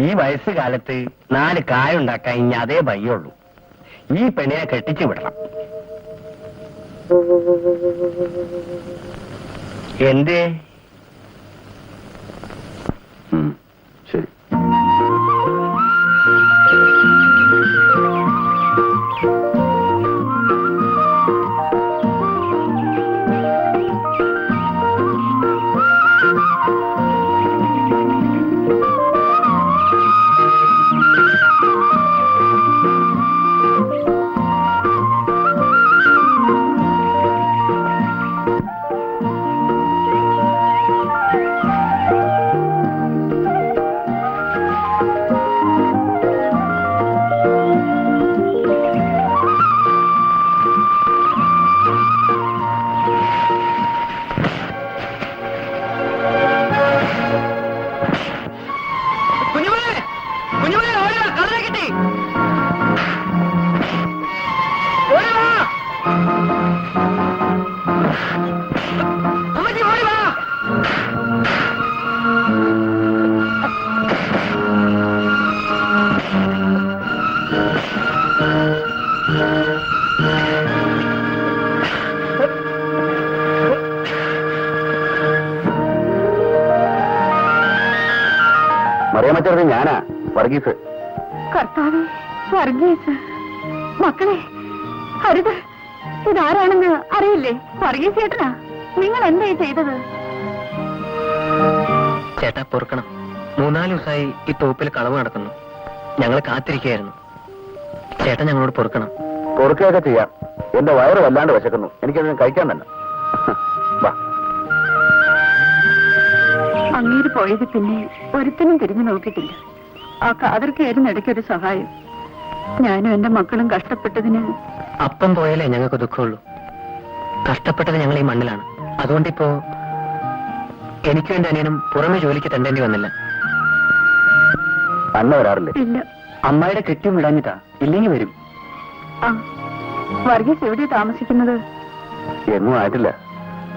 ഈ വയസ്സുകാലത്ത് 4 കായുണ്ടാക്കാൻ ഇനി അതേ ഭയ്യുള്ളൂ. ഈ പെണ്ണിനെ കെട്ടിച്ചു വിടണം. എന്തേ? ശരി. മറിയാമ്മച്ചേർന്ന് ഞാനാ, വർഗീസ്. കർത്താവേ, വർഗീസ്. മക്കളെ, ഹരിത, ഇതാരാണെന്ന് അറിയില്ലേ? വർഗീസ് ചേട്ടനാ. നിങ്ങൾ എന്തായി ചെയ്തത്? ചേട്ടാ പൊറുക്കണം. 3-4 ദിവസമായി ഈ തോപ്പിൽ കളവ് നടക്കുന്നു. ഞങ്ങൾ കാത്തിരിക്കുകയായിരുന്നു. ചേട്ടൻ ഞങ്ങളോട് പൊറുക്കണം. പൊറുക്കുകയൊക്കെ ചെയ്യാം. എന്റെ വയറ് വല്ലാണ്ട് വിശക്കുന്നു. എനിക്കതിന് കഴിക്കാൻ തന്നെ. വാ. അങ്ങേര് പോയത് പിന്നെ ഒരുത്തനും തിരിഞ്ഞു നോക്കിയിട്ടില്ല. ആ കാതർക്കായിരുന്നു ഇടയ്ക്കൊരു സഹായം. ഞാനും എന്റെ മക്കളും കഷ്ടപ്പെട്ടതിന്. അപ്പം പോയാലേ ഞങ്ങൾക്ക് ദുഃഖമുള്ളൂ. കഷ്ടപ്പെട്ടത് ഞങ്ങൾ ഈ മണ്ണിലാണ്. അതുകൊണ്ടിപ്പോ എനിക്കും എന്റെ അനിയനും പുറമെ ജോലിക്ക് തണ്ടേണ്ടി വന്നില്ല. അന്ന വരാറില്ലേ? ഇല്ല. അമ്മായിയുടെ കെട്ടിയും വിടാഞ്ഞിട്ടാ. ഇല്ലെങ്കിൽ വരും. ആ, വർഗീസ് എവിടെയാ താമസിക്കുന്നത്? എങ്ങും ആയിട്ടില്ല.